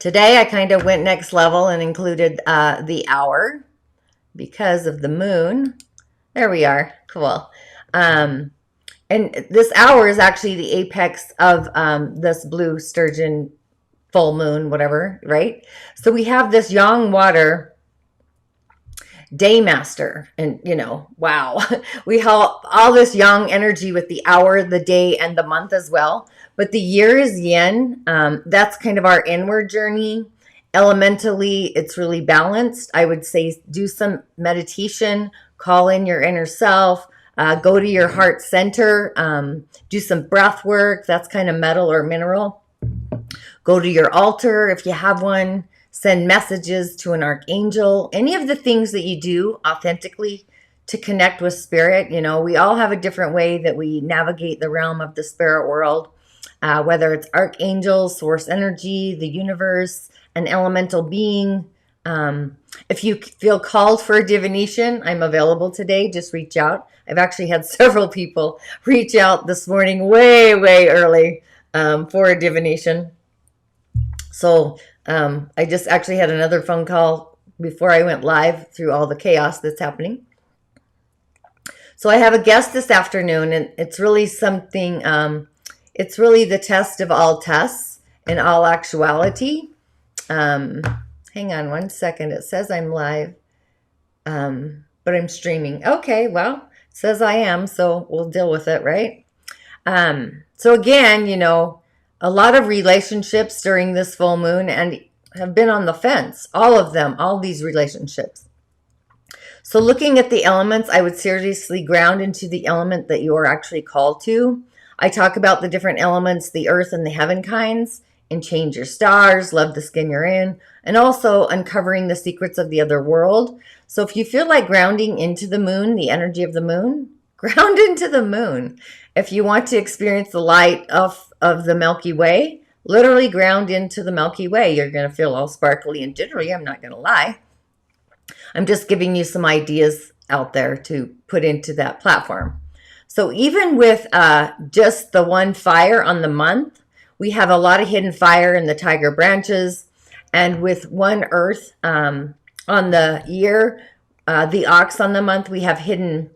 Today I kind of went next level and included the hour because of the moon. There we are. Cool. And this hour is actually the apex of this blue sturgeon full moon, whatever, right? So we have this yang water day master, and wow. We have all this yang energy with the hour, the day, and the month as well. But the year is yin. That's kind of our inward journey. Elementally, it's really balanced. I would say do some meditation, call in your inner self, go to your heart center, do some breath work. That's kind of metal or mineral. Go to your altar if you have one. Send messages to an archangel. Any of the things that you do authentically to connect with spirit. We all have a different way that we navigate the realm of the spirit world, whether it's archangels, source energy, the universe, an elemental being. If you feel called for a divination, I'm available today. Just reach out. I've actually had several people reach out this morning way, way early for a divination. So I just actually had another phone call before I went live through all the chaos that's happening. So I have a guest this afternoon, and it's really something, it's really the test of all tests in all actuality. Hang on one second. It says I'm live, but I'm streaming. Okay, well, it says I am, so we'll deal with it, right? So again, a lot of relationships during this full moon and have been on the fence. All of them, all these relationships. So looking at the elements, I would seriously ground into the element that you are actually called to. I talk about the different elements, the earth and the heaven kinds, and change your stars, love the skin you're in, and also uncovering the secrets of the other world. So if you feel like grounding into the moon, the energy of the moon, ground into the moon. If you want to experience the light of the Milky Way, literally ground into the Milky Way. You're going to feel all sparkly and jittery. I'm not going to lie. I'm just giving you some ideas out there to put into that platform. So even with just the one fire on the month, we have a lot of hidden fire in the tiger branches. And with one earth on the year, the ox on the month, we have hidden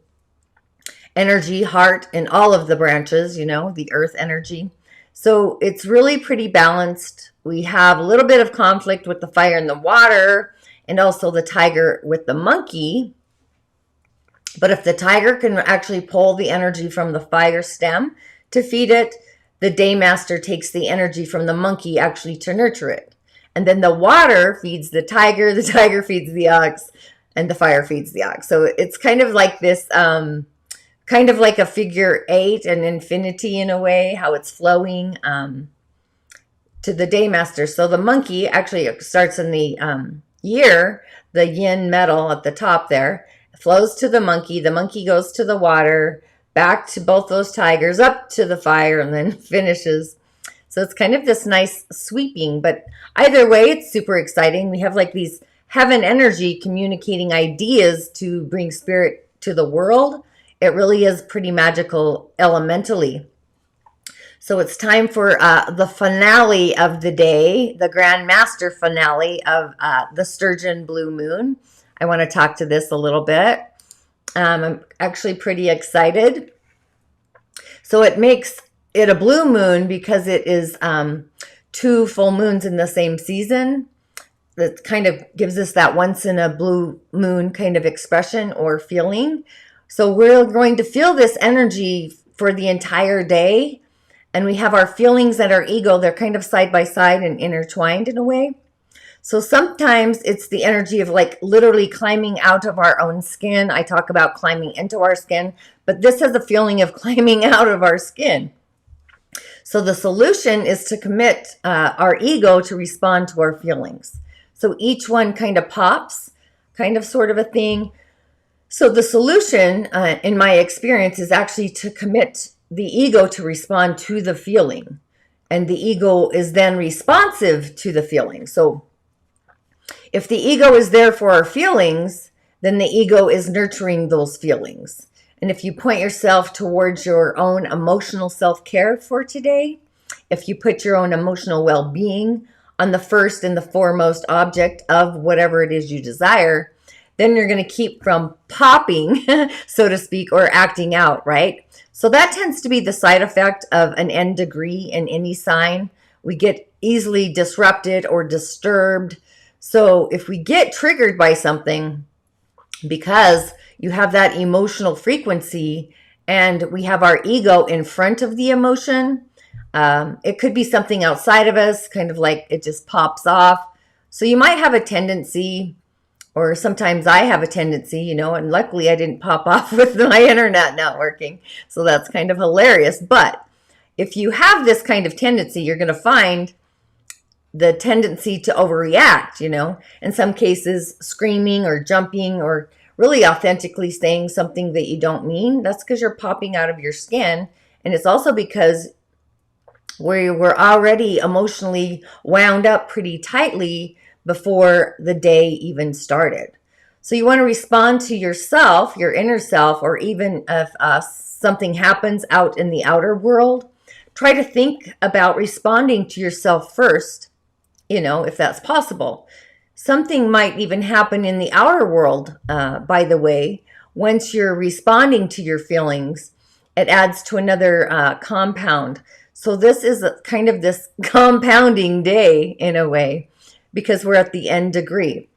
energy, heart, in all of the branches, the earth energy. So it's really pretty balanced. We have a little bit of conflict with the fire and the water, and also the tiger with the monkey. But if the tiger can actually pull the energy from the fire stem to feed it, the day master takes the energy from the monkey actually to nurture it. And then the water feeds the tiger feeds the ox, and the fire feeds the ox. So it's kind of like this, kind of like a figure 8, an infinity in a way, how it's flowing to the day master. So the monkey actually starts in the year, the yin metal at the top there, flows to the monkey goes to the water, back to both those tigers, up to the fire, and then finishes. So it's kind of this nice sweeping, but either way, it's super exciting. We have like these heaven energy communicating ideas to bring spirit to the world. It really is pretty magical elementally. So it's time for the finale of the day, the Grand Master finale of the Sturgeon Blue Moon. I want to talk to this a little bit. I'm actually pretty excited. So it makes it a blue moon because it is 2 full moons in the same season. That kind of gives us that once in a blue moon kind of expression or feeling. So we're going to feel this energy for the entire day. And we have our feelings and our ego. They're kind of side by side and intertwined in a way. So sometimes it's the energy of like literally climbing out of our own skin. I talk about climbing into our skin, but this has a feeling of climbing out of our skin. So the solution is to commit our ego to respond to our feelings. So each one kind of pops, kind of sort of a thing. So the solution, in my experience, is actually to commit the ego to respond to the feeling. And the ego is then responsive to the feeling. So if the ego is there for our feelings, then the ego is nurturing those feelings. And if you point yourself towards your own emotional self-care for today, if you put your own emotional well-being on the first and the foremost object of whatever it is you desire, then you're going to keep from popping, so to speak, or acting out, right? So that tends to be the side effect of an N degree in any sign. We get easily disrupted or disturbed. So if we get triggered by something because you have that emotional frequency and we have our ego in front of the emotion, it could be something outside of us, kind of like it just pops off. So you might have a tendency, or sometimes I have a tendency, and luckily I didn't pop off with my internet not working. So that's kind of hilarious. But if you have this kind of tendency, you're going to find the tendency to overreact, in some cases screaming or jumping or really authentically saying something that you don't mean. That's because you're popping out of your skin. And it's also because we were already emotionally wound up pretty tightly before the day even started. So you want to respond to yourself, your inner self, or even if something happens out in the outer world, try to think about responding to yourself first, if that's possible. Something might even happen in the outer world, by the way. Once you're responding to your feelings, it adds to another compound. So this is kind of this compounding day in a way, because we're at the N degree.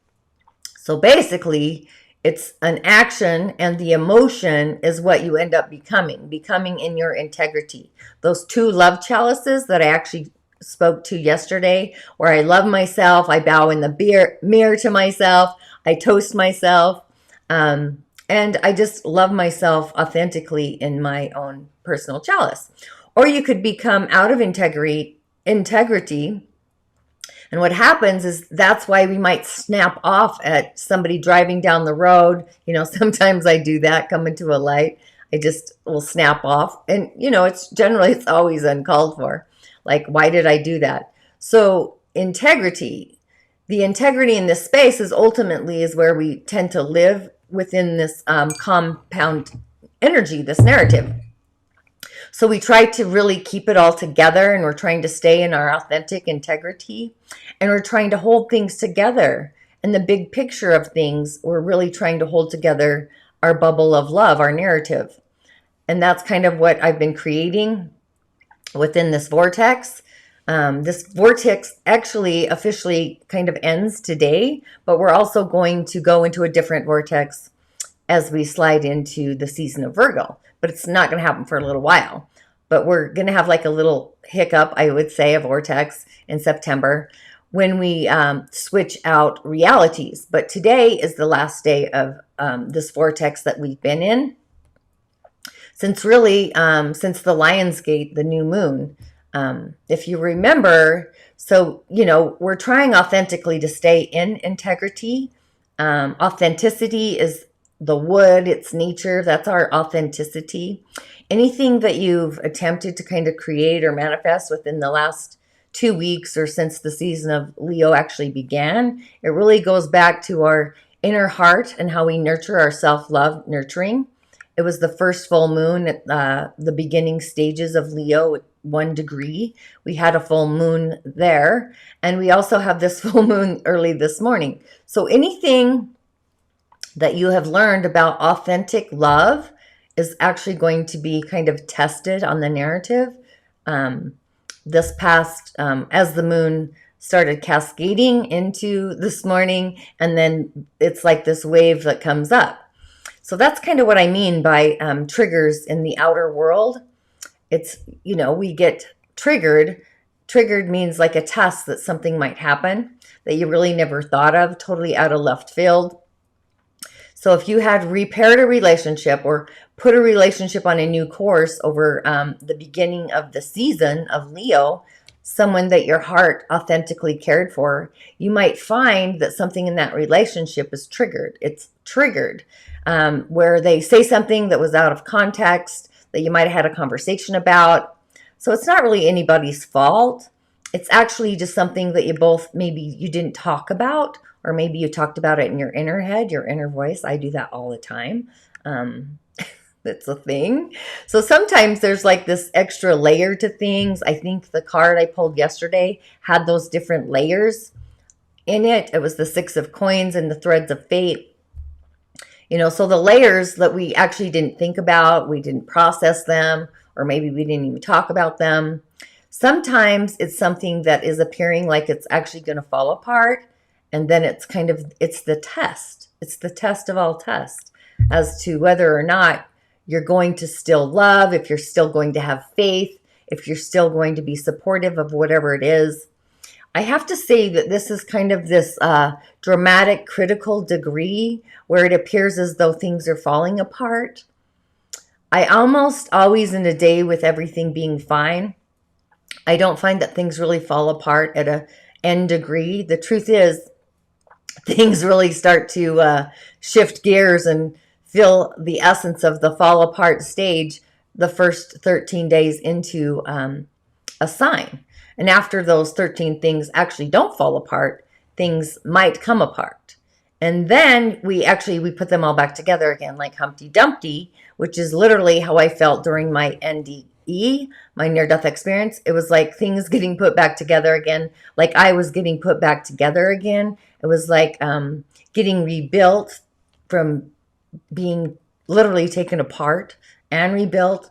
So basically, it's an action, and the emotion is what you end up becoming in your integrity. Those 2 love chalices that I actually spoke to yesterday, where I love myself, I bow in the mirror to myself, I toast myself, and I just love myself authentically in my own personal chalice. Or you could become out of integrity. And what happens is that's why we might snap off at somebody driving down the road. Sometimes I do that, come into a light. I just will snap off. And, it's always uncalled for. Like, why did I do that? So integrity, the integrity in this space is where we tend to live within this compound energy, this narrative. So we try to really keep it all together, and we're trying to stay in our authentic integrity, and we're trying to hold things together. In the big picture of things, we're really trying to hold together our bubble of love, our narrative. And that's kind of what I've been creating within this vortex. This vortex actually officially kind of ends today, but we're also going to go into a different vortex as we slide into the season of Virgo. But it's not going to happen for a little while. But we're going to have like a little hiccup, I would say, a vortex in September when we switch out realities. But today is the last day of this vortex that we've been in. Since the Lion's Gate, the new moon, if you remember, so, we're trying authentically to stay in integrity. Authenticity is the wood, it's nature, that's our authenticity. Anything that you've attempted to kind of create or manifest within the last 2 weeks or since the season of Leo actually began, it really goes back to our inner heart and how we nurture our self-love nurturing. It was the first full moon at the beginning stages of Leo at 1 degree. We had a full moon there, and we also have this full moon early this morning. So anything that you have learned about authentic love is actually going to be kind of tested on the narrative. This past, as the moon started cascading into this morning, and then it's like this wave that comes up. So that's kind of what I mean by triggers in the outer world. It's, we get triggered. Triggered means like a test that something might happen that you really never thought of, totally out of left field. So if you had repaired a relationship or put a relationship on a new course over the beginning of the season of Leo, someone that your heart authentically cared for, you might find that something in that relationship is triggered. It's triggered where they say something that was out of context that you might have had a conversation about. So it's not really anybody's fault. It's actually just something that maybe you didn't talk about, or maybe you talked about it in your inner head, your inner voice. I do that all the time. That's a thing. So sometimes there's like this extra layer to things. I think the card I pulled yesterday had those different layers in it. It was the Six of Coins and the Threads of Fate. So the layers that we actually didn't think about, we didn't process them, or maybe we didn't even talk about them. Sometimes it's something that is appearing like it's actually going to fall apart. And then it's the test. It's the test of all tests as to whether or not you're going to still love, if you're still going to have faith, if you're still going to be supportive of whatever it is. I have to say that this is kind of this dramatic, critical degree where it appears as though things are falling apart. I almost always, in a day with everything being fine, I don't find that things really fall apart at a n degree. The truth is, things really start to shift gears and feel the essence of the fall apart stage the first 13 days into a sign. And after those 13 things actually don't fall apart, things might come apart. And then we put them all back together again, like Humpty Dumpty, which is literally how I felt during my NDE, my near-death experience. It was like things getting put back together again, like I was getting put back together again. It was like getting rebuilt from being literally taken apart and rebuilt,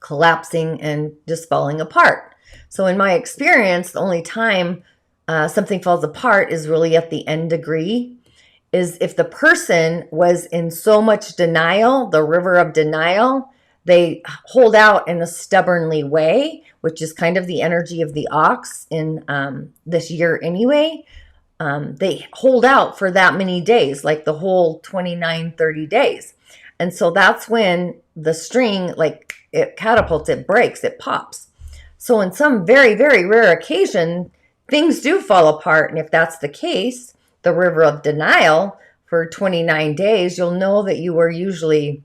collapsing and just falling apart. So in my experience, the only time something falls apart is really at the n degree, is if the person was in so much denial, the river of denial, they hold out in a stubbornly way, which is kind of the energy of the ox in this year anyway. They hold out for that many days, like the whole 29, 30 days. And so that's when the string, like it catapults, it breaks, it pops. So in some very, very rare occasion, things do fall apart. And if that's the case, the river of denial for 29 days, you'll know that you were usually,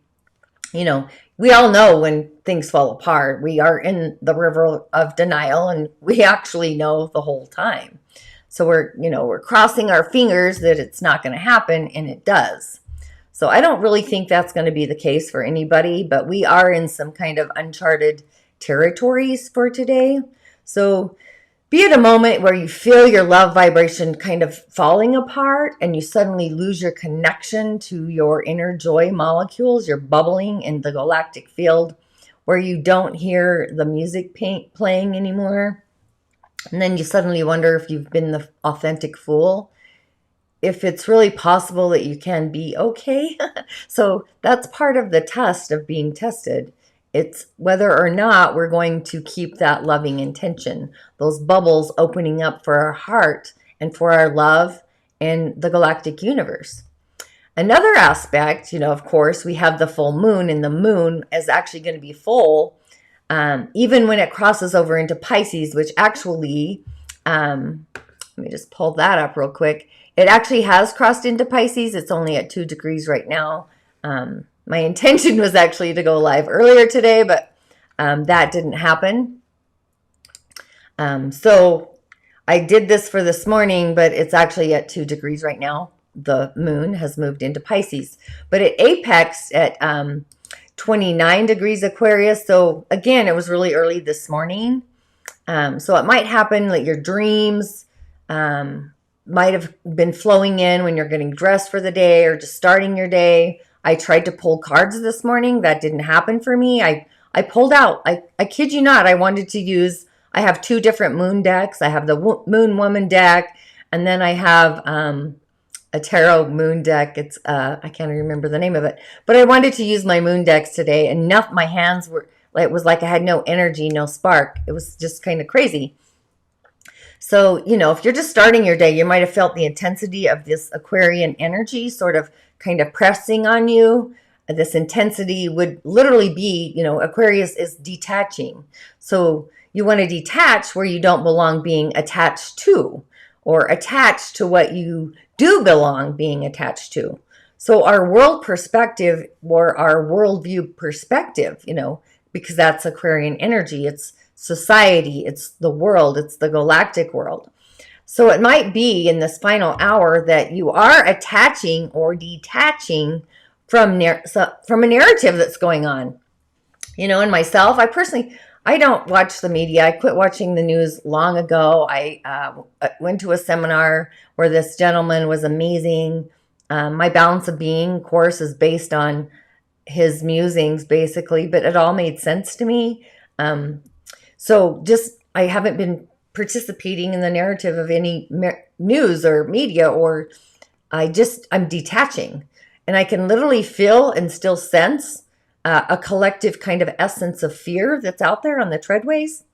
we all know when things fall apart. We are in the river of denial and we actually know the whole time. So we're crossing our fingers that it's not going to happen, and it does. So I don't really think that's going to be the case for anybody, but we are in some kind of uncharted territories for today. So be at a moment where you feel your love vibration kind of falling apart and you suddenly lose your connection to your inner joy molecules. You're bubbling in the galactic field where you don't hear the music playing anymore. And then you suddenly wonder if you've been the authentic fool, if it's really possible that you can be okay. So that's part of the test of being tested. It's whether or not we're going to keep that loving intention, those bubbles opening up for our heart and for our love in the galactic universe. Another aspect, of course, we have the full moon, and the moon is actually going to be full even when it crosses over into Pisces, which actually, let me just pull that up real quick. It actually has crossed into Pisces. It's only at 2 degrees right now. My intention was actually to go live earlier today, but that didn't happen. So I did this for this morning, but it's actually at 2 degrees right now. The moon has moved into Pisces, but it apexed at 29 degrees Aquarius. So again, it was really early this morning. So it might happen that your dreams might have been flowing in when you're getting dressed for the day or just starting your day. I tried to pull cards this morning. That didn't happen for me. I pulled out. I kid you not. I have 2 different moon decks. I have the Moon Woman deck, and then I have a tarot moon deck. It's I can't remember the name of it, but I wanted to use my moon decks today, and my hands were like, it was like I had no energy, no spark. It was just kind of crazy. So, if you're just starting your day, you might have felt the intensity of this Aquarian energy sort of kind of pressing on you. This intensity would literally be, Aquarius is detaching. So you want to detach where you don't belong being attached to, or attached to what you do belong being attached to. So our world perspective, or our worldview perspective, because that's Aquarian energy, it's society, it's the world, it's the galactic world. So it might be in this final hour that you are attaching or detaching from a narrative that's going on. And myself, I don't watch the media. I quit watching the news long ago. I went to a seminar where this gentleman was amazing. My Balance of Being course is based on his musings, basically, but it all made sense to me. So I haven't been participating in the narrative of any news or media, or I'm detaching. And I can literally feel and still sense a collective kind of essence of fear that's out there on the treadways.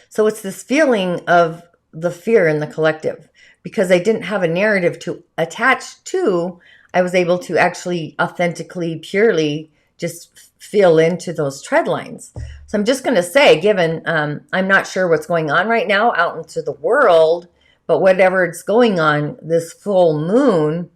So it's this feeling of the fear in the collective. Because I didn't have a narrative to attach to, I was able to actually authentically, purely just feel into those tread lines. So I'm just going to say, given I'm not sure what's going on right now out into the world, but whatever it's going on, this full moon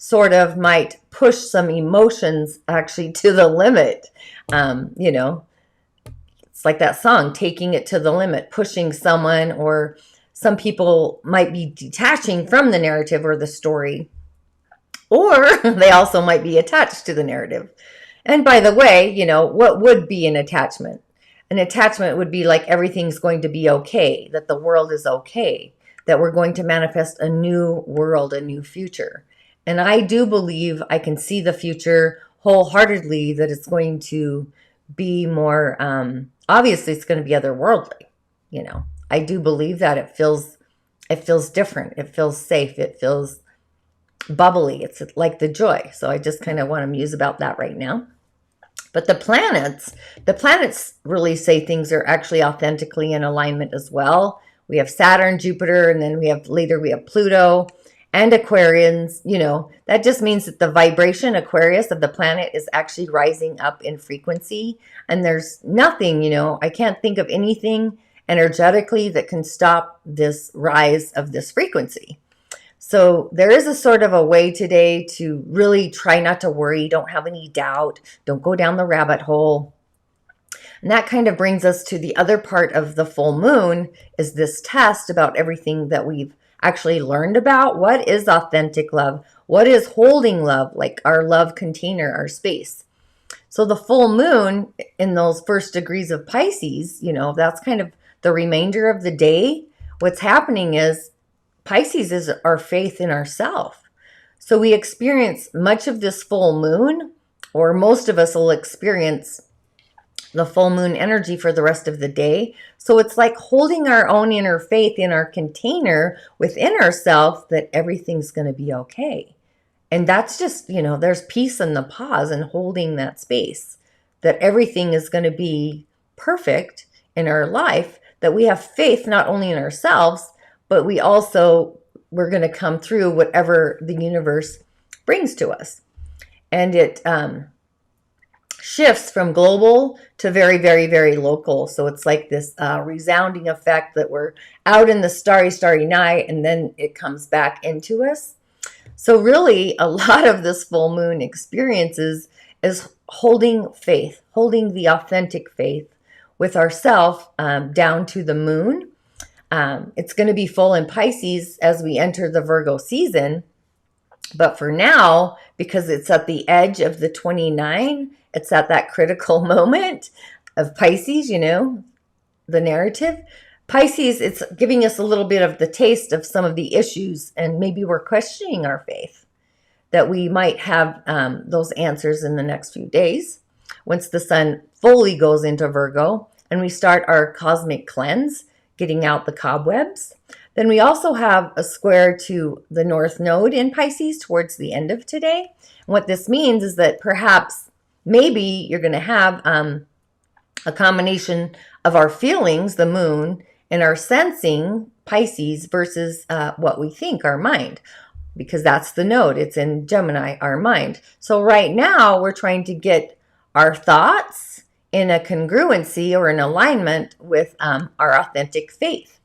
sort of might push some emotions actually to the limit. It's like that song, taking it to the limit, pushing someone, or some people might be detaching from the narrative or the story, or they also might be attached to the narrative. And by the way, what would be an attachment? An attachment would be like everything's going to be okay, that the world is okay, that we're going to manifest a new world, a new future. And I do believe I can see the future wholeheartedly, that it's going to be more, obviously it's going to be otherworldly. I do believe that it feels different. It feels safe. It feels bubbly. It's like the joy. So I just kind of want to muse about that right now. But the planets really say things are actually authentically in alignment as well. We have Saturn, Jupiter, and then we have Pluto and Aquarians. That just means that the vibration Aquarius of the planet is actually rising up in frequency. And there's nothing, I can't think of anything energetically that can stop this rise of this frequency. So there is a sort of a way today to really try not to worry. Don't have any doubt. Don't go down the rabbit hole. And that kind of brings us to the other part of the full moon, is this test about everything that we've actually learned about. What is authentic love? What is holding love, like our love container, our space? So the full moon in those first degrees of Pisces, that's kind of the remainder of the day. What's happening is Pisces is our faith in ourself. So we experience much of this full moon, or most of us will experience the full moon energy for the rest of the day. So it's like holding our own inner faith in our container within ourselves, that everything's going to be okay. And that's just, there's peace in the pause and holding that space, that everything is going to be perfect in our life, that we have faith not only in ourselves, but we're going to come through whatever the universe brings to us. And it shifts from global to very, very, very local. So it's like this resounding effect that we're out in the starry, starry night, and then it comes back into us. So really, a lot of this full moon experiences is holding faith, holding the authentic faith with ourself down to the moon. It's going to be full in Pisces as we enter the Virgo season. But for now, because it's at the edge of the 29, it's at that critical moment of Pisces, the narrative. Pisces, it's giving us a little bit of the taste of some of the issues, and maybe we're questioning our faith, that we might have those answers in the next few days once the sun fully goes into Virgo and we start our cosmic cleanse, getting out the cobwebs. Then we also have a square to the North Node in Pisces towards the end of today. And what this means is that perhaps, maybe you're going to have a combination of our feelings, the moon, and our sensing, Pisces, versus what we think, our mind, because that's the node. It's in Gemini, our mind. So right now we're trying to get our thoughts in a congruency or an alignment with our authentic faith.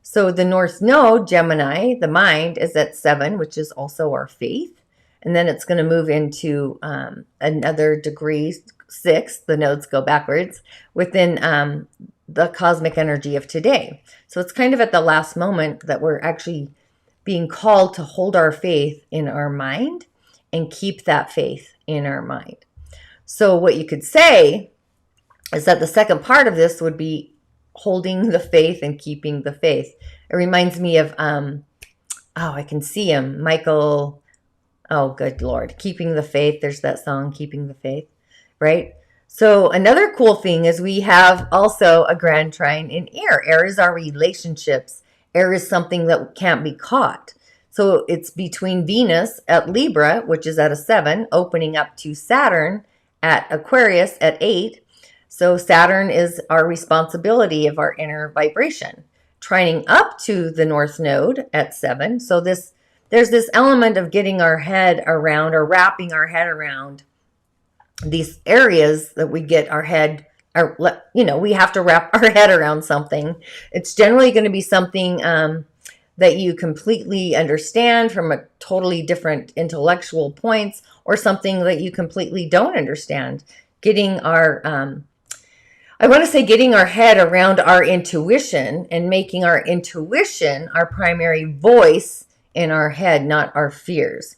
So the North Node, Gemini, the mind, is at 7, which is also our faith. And then it's going to move into another degree, 6. The nodes go backwards within the cosmic energy of today. So it's kind of at the last moment that we're actually being called to hold our faith in our mind and keep that faith in our mind. So what you could say is that the second part of this would be holding the faith and keeping the faith. It reminds me of, I can see him, Michael. Oh, good Lord. Keeping the Faith. There's that song, Keeping the Faith, right? So another cool thing is we have also a grand trine in air. Air is our relationships. Air is something that can't be caught. So it's between Venus at Libra, which is at a 7, opening up to Saturn at Aquarius at 8. So Saturn is our responsibility of our inner vibration, trining up to the North Node at 7. So there's this element of getting our head around, or wrapping our head around these areas that we get our head, we have to wrap our head around something. It's generally going to be something that you completely understand from a totally different intellectual points, or something that you completely don't understand. Getting our head around our intuition and making our intuition our primary voice in our head, not our fears.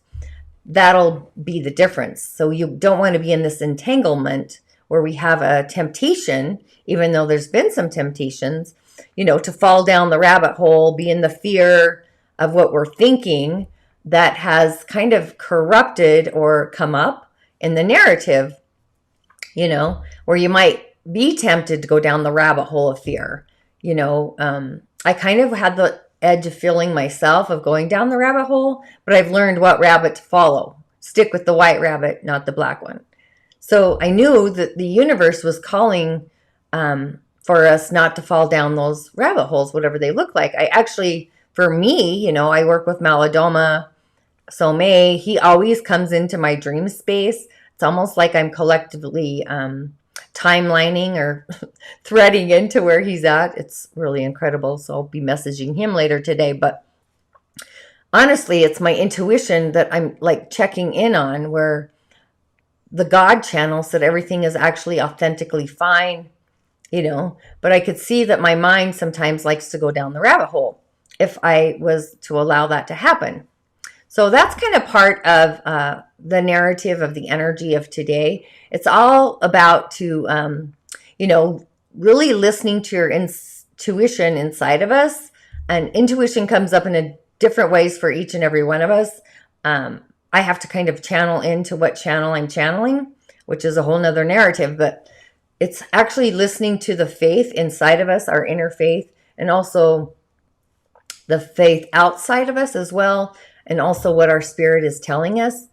That'll be the difference. So you don't want to be in this entanglement where we have a temptation, even though there's been some temptations, to fall down the rabbit hole, be in the fear of what we're thinking that has kind of corrupted or come up in the narrative, where you might be tempted to go down the rabbit hole of fear. I kind of had the edge of feeling myself of going down the rabbit hole, but I've learned what rabbit to follow. Stick with the white rabbit, not the black one. So I knew that the universe was calling for us not to fall down those rabbit holes, whatever they look like. For me, I work with Maladoma Somé. He always comes into my dream space. It's almost like I'm collectively timelining or threading into where he's at. It's really incredible. So I'll be messaging him later today. But honestly, it's my intuition that I'm like checking in on, where the God channel said everything is actually authentically fine, but I could see that my mind sometimes likes to go down the rabbit hole if I was to allow that to happen. So that's kind of part of the narrative of the energy of today. It's all about really listening to your intuition inside of us. And intuition comes up in different ways for each and every one of us. I have to kind of channel into what channel I'm channeling, which is a whole nother narrative. But it's actually listening to the faith inside of us, our inner faith, and also the faith outside of us as well. And also what our spirit is telling us,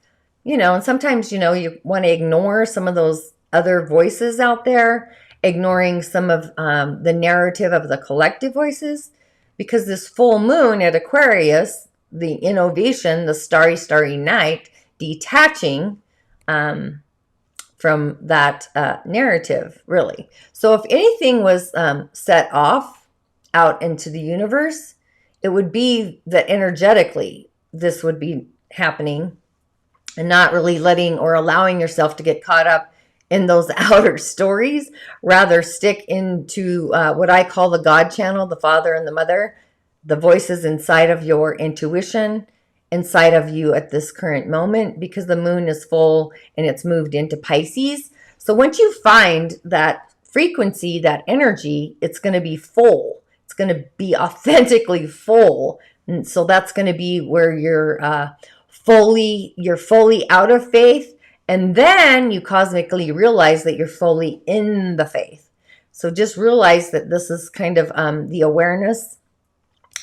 and sometimes, you want to ignore some of those other voices out there, ignoring some of the narrative of the collective voices, because this full moon at Aquarius, the innovation, the starry night, detaching from that narrative, really. So if anything was set off out into the universe, it would be that energetically this would be happening, and not really letting or allowing yourself to get caught up in those outer stories. Rather stick into what I call the God channel, the Father and the Mother, the voices inside of your intuition, inside of you at this current moment, because the moon is full and it's moved into Pisces. So once you find that frequency, that energy, it's going to be full. It's going to be authentically full. And so that's going to be where you're fully out of faith. And then you cosmically realize that you're fully in the faith. So just realize that this is kind of the awareness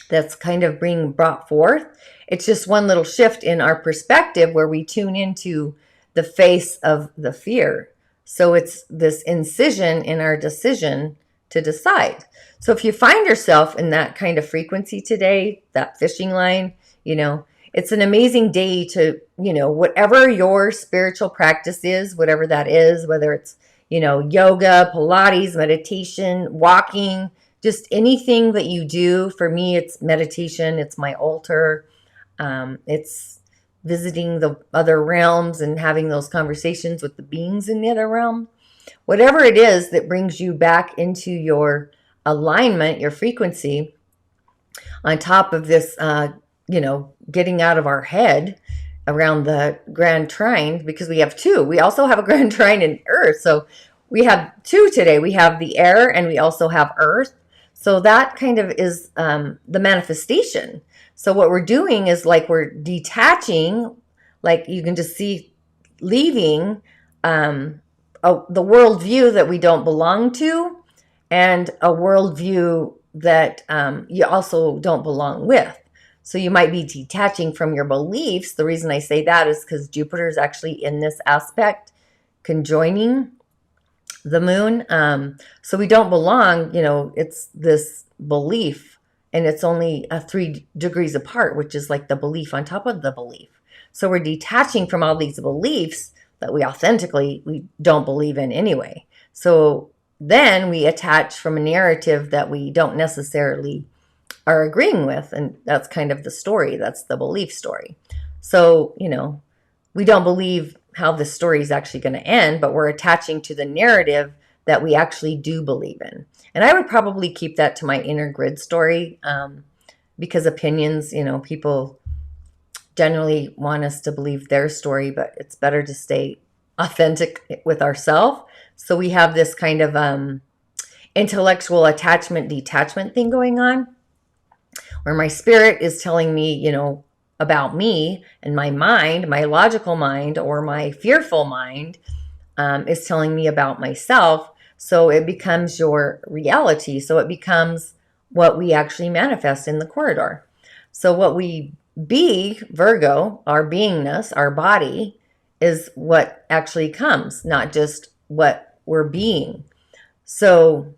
that's kind of being brought forth. It's just one little shift in our perspective where we tune into the face of the fear. So it's this incision in our decision to decide. So if you find yourself in that kind of frequency today, that fishing line, it's an amazing day to, whatever your spiritual practice is, whatever that is, whether it's, yoga, Pilates, meditation, walking, just anything that you do. For me, it's meditation. It's my altar. It's visiting the other realms and having those conversations with the beings in the other realm. Whatever it is that brings you back into your alignment, your frequency, on top of this, getting out of our head, around the grand trine, because we have two. We also have a grand trine in Earth. So we have two today. We have the air and we also have Earth. So that kind of is the manifestation. So what we're doing is like we're detaching, like you can just see, leaving the worldview that we don't belong to, and a worldview that you also don't belong with. So you might be detaching from your beliefs. The reason I say that is because Jupiter is actually in this aspect, conjoining the moon. So we don't belong, it's this belief, and it's only 3 degrees apart, which is like the belief on top of the belief. So we're detaching from all these beliefs that we don't believe in anyway. So then we attach from a narrative that we don't necessarily are agreeing with, and that's kind of the story. That's the belief story. So, we don't believe how the story is actually going to end, but we're attaching to the narrative that we actually do believe in. And I would probably keep that to my inner grid story, because opinions, people generally want us to believe their story, but it's better to stay authentic with ourselves. So we have this kind of intellectual attachment detachment thing going on, where my spirit is telling me, about me, and my mind, my logical mind or my fearful mind, is telling me about myself. So it becomes your reality. So it becomes what we actually manifest in the corridor. So what we be, Virgo, our beingness, our body, is what actually comes, not just what we're being. So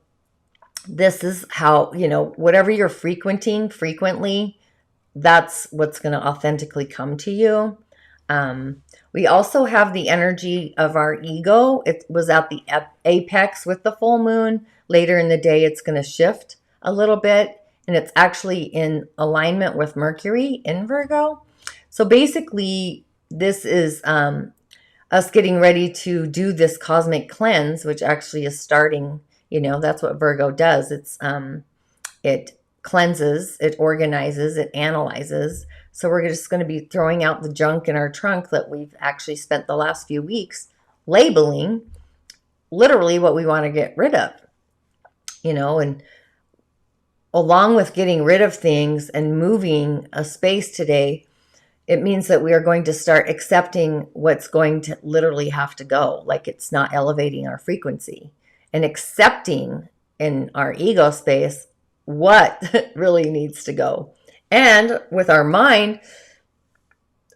this is how, whatever you're frequenting frequently, that's what's going to authentically come to you. We also have the energy of our ego. It was at the apex with the full moon. Later in the day, it's going to shift a little bit, and it's actually in alignment with Mercury in Virgo. So basically, this is us getting ready to do this cosmic cleanse, which actually is starting. That's what Virgo does. It cleanses, it organizes, it analyzes. So we're just going to be throwing out the junk in our trunk that we've actually spent the last few weeks labeling literally what we want to get rid of, and along with getting rid of things and moving a space today, it means that we are going to start accepting what's going to literally have to go, like it's not elevating our frequency, and accepting in our ego space what really needs to go. And with our mind,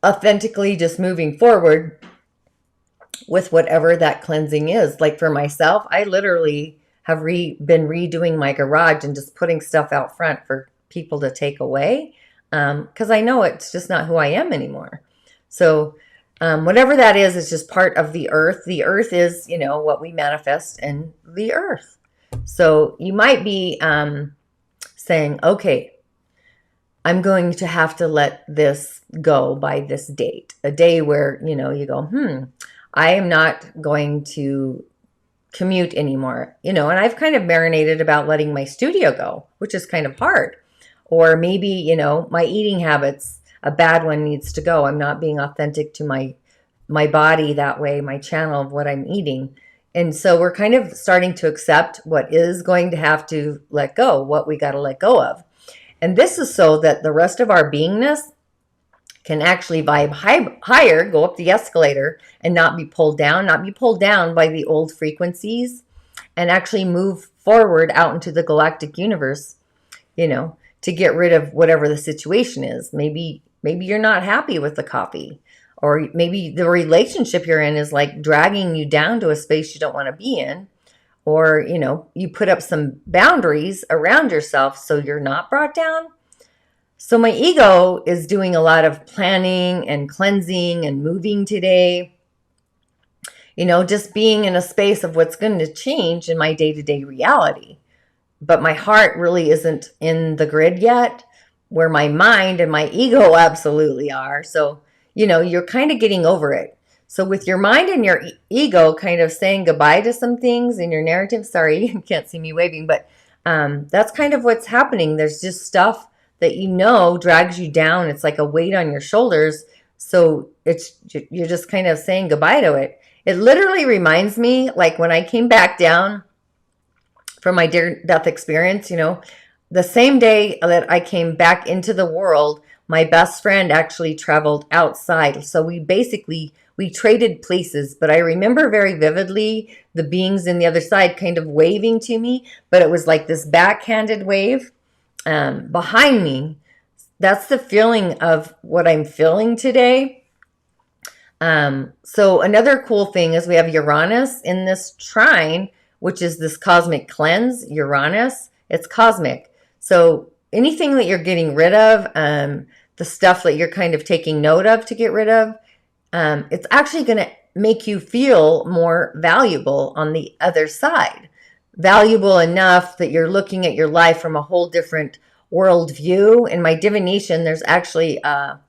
authentically just moving forward with whatever that cleansing is. Like for myself, I literally have been redoing my garage and just putting stuff out front for people to take away, because I know it's just not who I am anymore. So whatever that is, it's just part of the earth. The earth is, what we manifest in the earth. So you might be saying, okay, I'm going to have to let this go by this date, a day where, you go, I am not going to commute anymore, and I've kind of marinated about letting my studio go, which is kind of hard. Or maybe, my eating habits, a bad one needs to go. I'm not being authentic to my body that way, my channel of what I'm eating. And so we're kind of starting to accept what is going to have to let go, what we got to let go of. And this is so that the rest of our beingness can actually vibe higher, go up the escalator, and not be pulled down by the old frequencies, and actually move forward out into the galactic universe, to get rid of whatever the situation is. Maybe you're not happy with the coffee, or maybe the relationship you're in is like dragging you down to a space you don't want to be in, or, you put up some boundaries around yourself so you're not brought down. So my ego is doing a lot of planning and cleansing and moving today, just being in a space of what's going to change in my day-to-day reality. But my heart really isn't in the grid yet, where my mind and my ego absolutely are. So, you're kind of getting over it. So with your mind and your ego kind of saying goodbye to some things in your narrative, sorry, you can't see me waving, but that's kind of what's happening. There's just stuff that drags you down. It's like a weight on your shoulders. So you're just kind of saying goodbye to it. It literally reminds me, like when I came back down from my near death experience, the same day that I came back into the world, my best friend actually traveled outside. So we traded places, but I remember very vividly the beings in the other side kind of waving to me, but it was like this backhanded wave behind me. That's the feeling of what I'm feeling today. So another cool thing is we have Uranus in this trine, which is this cosmic cleanse. Uranus, it's cosmic. So anything that you're getting rid of, the stuff that you're kind of taking note of to get rid of, it's actually going to make you feel more valuable on the other side. Valuable enough that you're looking at your life from a whole different world view. In my divination, there's actually a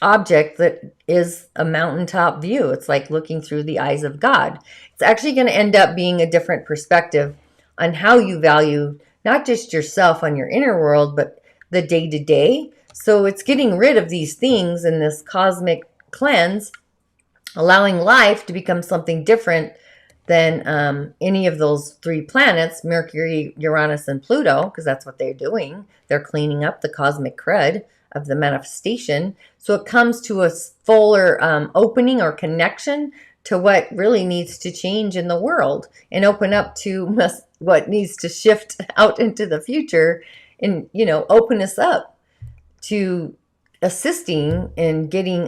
object that is a mountaintop view. It's like looking through the eyes of God. It's actually going to end up being a different perspective on how you value not just yourself on your inner world, but the day to day. So it's getting rid of these things in this cosmic cleanse, allowing life to become something different than any of those three planets, Mercury, Uranus, and Pluto, because that's what they're doing. They're cleaning up the cosmic crud of the manifestation. So it comes to a fuller opening or connection to what really needs to change in the world and open up to what needs to shift out into the future and, open us up to assisting in getting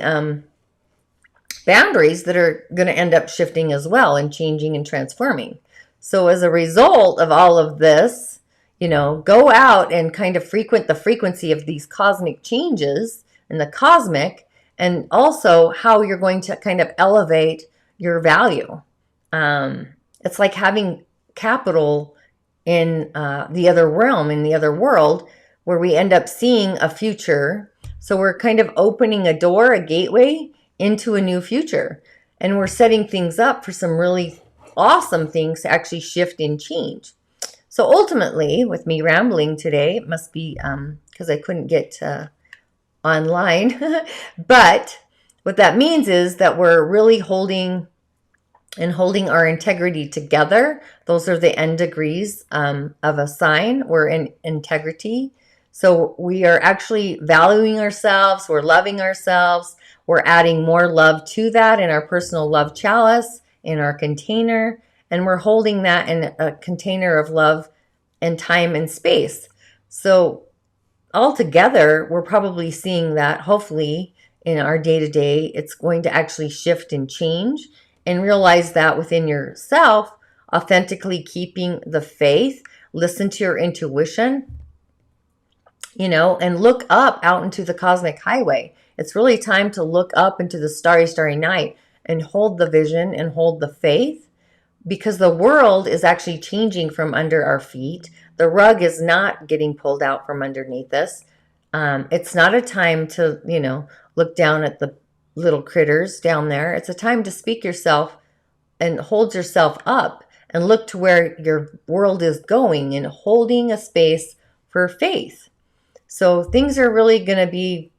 boundaries that are going to end up shifting as well and changing and transforming. So as a result of all of this, go out and kind of frequent the frequency of these cosmic changes and the cosmic, and also how you're going to kind of elevate your value. It's like having capital in the other realm, in the other world, where we end up seeing a future. So we're kind of opening a door, a gateway into a new future. And we're setting things up for some really awesome things to actually shift and change. So ultimately, with me rambling today, it must be because I couldn't get online. But what that means is that we're really holding our integrity together. Those are the end degrees of a sign. We're in integrity. So we are actually valuing ourselves. We're loving ourselves. We're adding more love to that in our personal love chalice, in our container, and we're holding that in a container of love and time and space. So altogether, we're probably seeing that hopefully in our day-to-day, it's going to actually shift and change, and realize that within yourself, authentically keeping the faith, listen to your intuition, and look up out into the cosmic highway. It's really time to look up into the starry, starry night and hold the vision and hold the faith, because the world is actually changing from under our feet. The rug is not getting pulled out from underneath us. It's not a time to, look down at the little critters down there. It's a time to speak yourself and hold yourself up and look to where your world is going and holding a space for faith. So things are really going to be,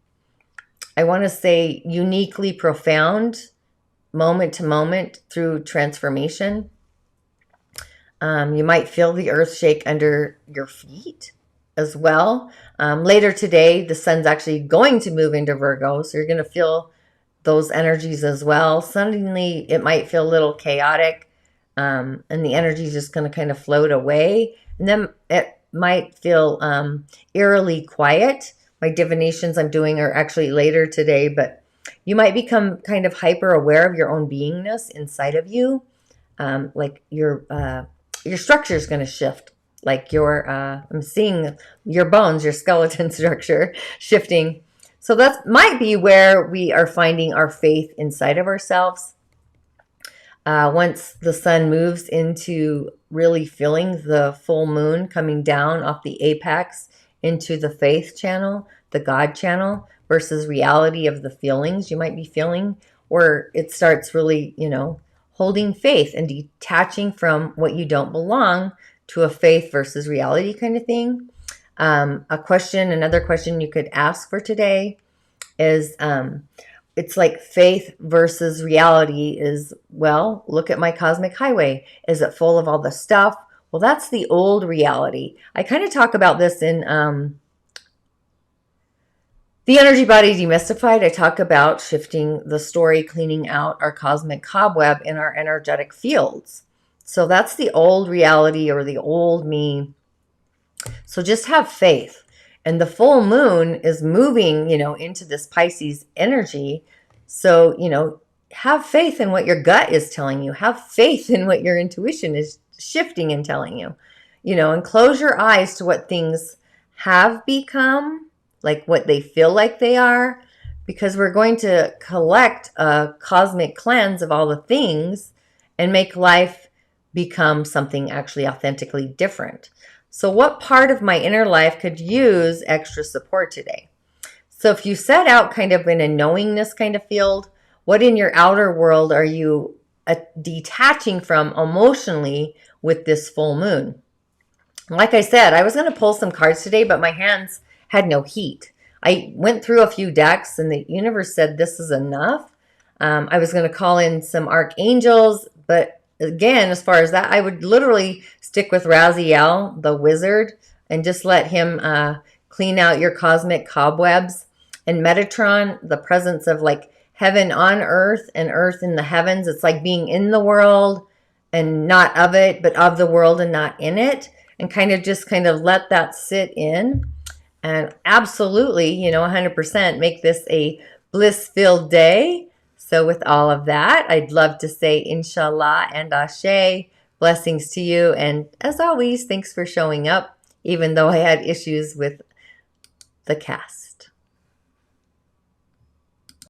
I want to say, uniquely profound moment to moment through transformation. You might feel the earth shake under your feet as well. Later today, the sun's actually going to move into Virgo, so you're going to feel those energies as well. Suddenly, it might feel a little chaotic, and the energy is just going to kind of float away. And then it might feel eerily quiet. My divinations I'm doing are actually later today, but you might become kind of hyper aware of your own beingness inside of you. Like your structure is going to shift. Like I'm seeing your bones, your skeleton structure shifting. So that might be where we are finding our faith inside of ourselves. Once the sun moves into really feeling the full moon coming down off the apex into the faith channel, the God channel, versus reality of the feelings you might be feeling, where it starts really, holding faith and detaching from what you don't belong to a faith versus reality kind of thing. Another question you could ask for today is it's like faith versus reality is, well, look at my cosmic highway. Is it full of all the stuff? Well, that's the old reality. I kind of talk about this in the Energy Body Demystified. I talk about shifting the story, cleaning out our cosmic cobweb in our energetic fields. So that's the old reality or the old me. So just have faith. And the full moon is moving, into this Pisces energy. So, have faith in what your gut is telling you. Have faith in what your intuition is shifting and telling you. And close your eyes to what things have become, like what they feel like they are, because we're going to collect a cosmic cleanse of all the things and make life become something actually authentically different. So what part of my inner life could use extra support today? So if you set out kind of in a knowingness kind of field, what in your outer world are you detaching from emotionally with this full moon? Like I said, I was going to pull some cards today, but my hands had no heat. I went through a few decks and the universe said this is enough. I was going to call in some archangels, but again, as far as that, I would literally stick with Raziel, the wizard, and just let him clean out your cosmic cobwebs. And Metatron, the presence of like heaven on earth and earth in the heavens. It's like being in the world and not of it, but of the world and not in it. And kind of let that sit in. And absolutely, 100% make this a bliss-filled day. So with all of that, I'd love to say InShalla and Ashe. Blessings to you. And as always, thanks for showing up, even though I had issues with the cast.